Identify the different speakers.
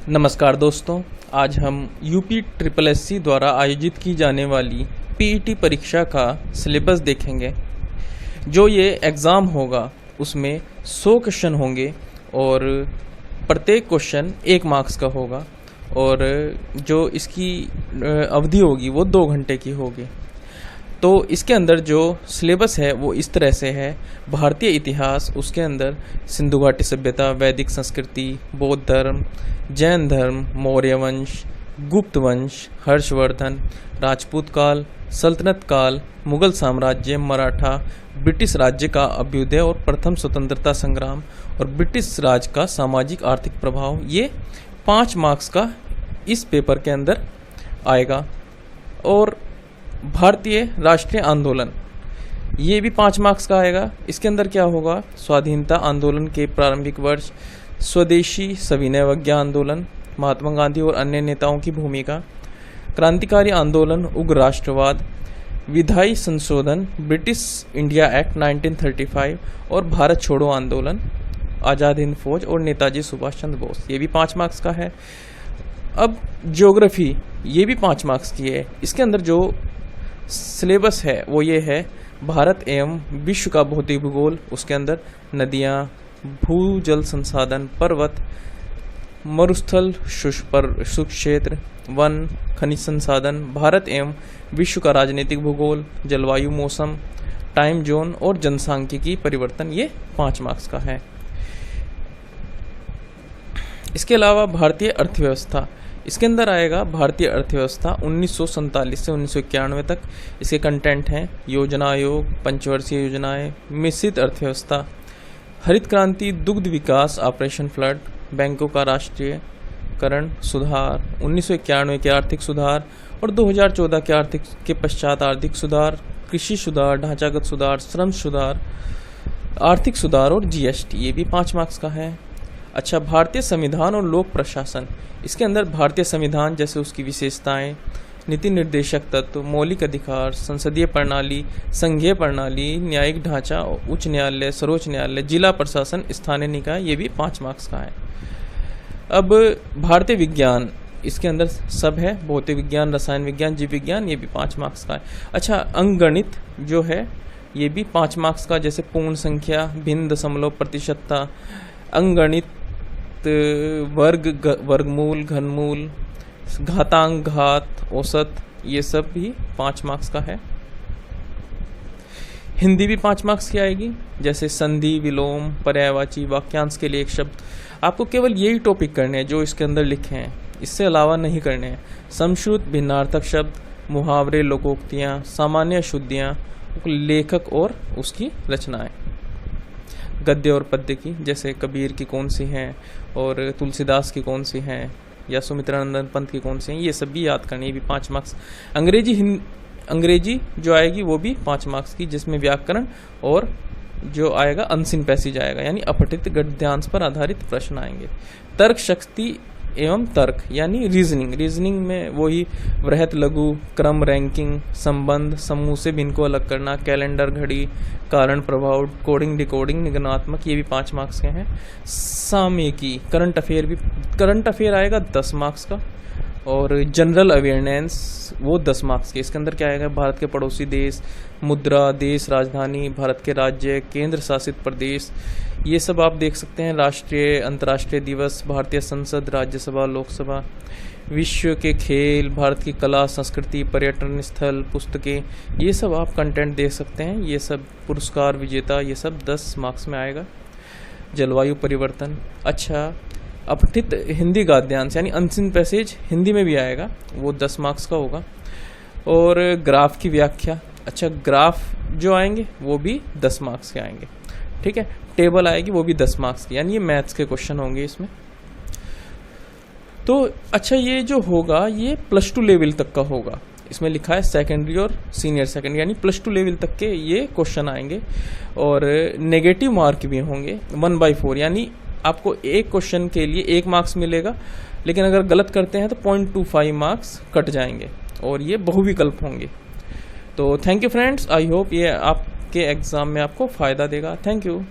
Speaker 1: नमस्कार दोस्तों, आज हम यूपी ट्रिपल एससी द्वारा आयोजित की जाने वाली पीईटी परीक्षा का सिलेबस देखेंगे। जो ये एग्ज़ाम होगा उसमें 100 क्वेश्चन होंगे और प्रत्येक क्वेश्चन 1 मार्क्स का होगा और जो इसकी अवधि होगी वो 2 घंटे की होगी। तो इसके अंदर जो सिलेबस है वो इस तरह से है। भारतीय इतिहास, उसके अंदर सिंधु घाटी सभ्यता, वैदिक संस्कृति, बौद्ध धर्म, जैन धर्म, मौर्य वंश, गुप्त वंश, हर्षवर्धन, राजपूत काल, सल्तनत काल, मुगल साम्राज्य, मराठा, ब्रिटिश राज्य का अभ्युदय और प्रथम स्वतंत्रता संग्राम और ब्रिटिश राज का सामाजिक आर्थिक प्रभाव, ये 5 मार्क्स का इस पेपर के अंदर आएगा। और भारतीय राष्ट्रीय आंदोलन, ये भी 5 मार्क्स का आएगा। इसके अंदर क्या होगा? स्वाधीनता आंदोलन के प्रारंभिक वर्ष, स्वदेशी सविनय अवज्ञा आंदोलन, महात्मा गांधी और अन्य नेताओं की भूमिका, क्रांतिकारी आंदोलन, उग्र राष्ट्रवाद, विधायी संशोधन, ब्रिटिश इंडिया एक्ट 1935 और भारत छोड़ो आंदोलन, आज़ाद हिंद फौज और नेताजी सुभाष चंद्र बोस, ये भी 5 मार्क्स का है। अब ज्योग्राफी, ये भी 5 मार्क्स की है। इसके अंदर जो सिलेबस है वो ये है: भारत एवं विश्व का भौतिक भूगोल, उसके अंदर नदियाँ, भूजल संसाधन, पर्वत, मरुस्थल, शुष्क क्षेत्र, वन, खनिज संसाधन, भारत एवं विश्व का राजनीतिक भूगोल, जलवायु, मौसम, टाइम जोन और जनसांख्यिकी परिवर्तन, ये 5 मार्क्स का है। इसके अलावा भारतीय अर्थव्यवस्था, इसके अंदर आएगा भारतीय अर्थव्यवस्था 1947 से 1991 तक। इसके कंटेंट हैं: योजना आयोग, पंचवर्षीय योजनाएं, मिश्रित अर्थव्यवस्था, हरित क्रांति, दुग्ध विकास, ऑपरेशन फ्लड, बैंकों का राष्ट्रीयकरण, सुधार, 1991 के आर्थिक सुधार और 2014 के आर्थिक के पश्चात आर्थिक सुधार, कृषि सुधार, ढांचागत सुधार, श्रम सुधार, आर्थिक सुधार और जीएसटी, ये भी 5 मार्क्स का है। अच्छा, भारतीय संविधान और लोक प्रशासन, इसके अंदर भारतीय संविधान जैसे उसकी विशेषताएं, नीति निर्देशक तत्व, मौलिक अधिकार, संसदीय प्रणाली, संघीय प्रणाली, न्यायिक ढांचा, उच्च न्यायालय, सर्वोच्च न्यायालय, जिला प्रशासन, स्थानीय निकाय, ये भी 5 मार्क्स का है। अब भारतीय विज्ञान, इसके अंदर सब है: भौतिक विज्ञान, रसायन विज्ञान, जीव विज्ञान, ये भी 5 मार्क्स का है। अच्छा, अंकगणित जो है ये भी 5 मार्क्स का, जैसे पूर्ण संख्या, भिन्न दशमलव, प्रतिशतता, अंकगणित, वर्गमूल, घनमूल, घातांक, घात, औसत, ये सब भी 5 मार्क्स का है। हिंदी भी 5 मार्क्स की आएगी, जैसे संधि, विलोम, पर्यायवाची, वाक्यांश के लिए एक शब्द। आपको केवल यही टॉपिक करने हैं जो इसके अंदर लिखे हैं, इससे अलावा नहीं करने हैं। समश्रुत, भिन्नार्थक शब्द, मुहावरे, लोकोक्तियाँ, सामान्य शुद्धियाँ, लेखक और उसकी रचनाएं, गद्य और पद्य की, जैसे कबीर की कौन सी हैं और तुलसीदास की कौन सी हैं या सुमित्रानंद पंत की कौन सी हैं, ये सब भी याद करनी, ये भी 5 मार्क्स। अंग्रेजी जो आएगी वो भी 5 मार्क्स की, जिसमें व्याकरण और जो आएगा अनसिन पैसेज आएगा, यानी अपठित गद्यांश पर आधारित प्रश्न आएंगे। तर्क शक्ति एवं तर्क, यानी रीजनिंग में वही वृहत, लघु, क्रम, रैंकिंग, संबंध, समूह से भिन्न को अलग करना, कैलेंडर, घड़ी, कारण प्रभाव, कोडिंग, डिकोडिंग, निगमनात्मक, ये भी 5 मार्क्स के हैं। सामयिकी, करंट अफेयर आएगा 10 मार्क्स का। और जनरल अवेयरनेस वो 10 मार्क्स के। इसके अंदर क्या आएगा? भारत के पड़ोसी देश, मुद्रा, देश, राजधानी, भारत के राज्य, केंद्र शासित प्रदेश, ये सब आप देख सकते हैं। राष्ट्रीय, अंतर्राष्ट्रीय दिवस, भारतीय संसद, राज्यसभा, लोकसभा, विश्व के खेल, भारत की कला संस्कृति, पर्यटन स्थल, पुस्तकें, ये सब आप कंटेंट देख सकते हैं। ये सब पुरस्कार विजेता, ये सब 10 मार्क्स में आएगा। जलवायु परिवर्तन, अच्छा, अपठित हिंदी गद्यांश यानी अनसिन पैसेज हिंदी में भी आएगा, वो 10 मार्क्स का होगा। और ग्राफ की व्याख्या, अच्छा, ग्राफ जो आएंगे वो भी 10 मार्क्स के आएंगे, ठीक है। टेबल आएगी वो भी 10 मार्क्स की, यानी ये मैथ्स के क्वेश्चन होंगे इसमें। तो अच्छा, ये जो होगा ये +2 लेवल तक का होगा। इसमें लिखा है सेकेंडरी और सीनियर सेकेंडरी, यानी +2 लेवल तक के ये क्वेश्चन आएंगे। और नेगेटिव मार्क भी होंगे 1/4, यानी आपको एक क्वेश्चन के लिए 1 मार्क्स मिलेगा, लेकिन अगर गलत करते हैं तो 0.25 मार्क्स कट जाएंगे और ये बहुविकल्प होंगे। तो thank you friends, I hope ये आपके एग्ज़ाम में आपको फ़ायदा देगा। Thank you.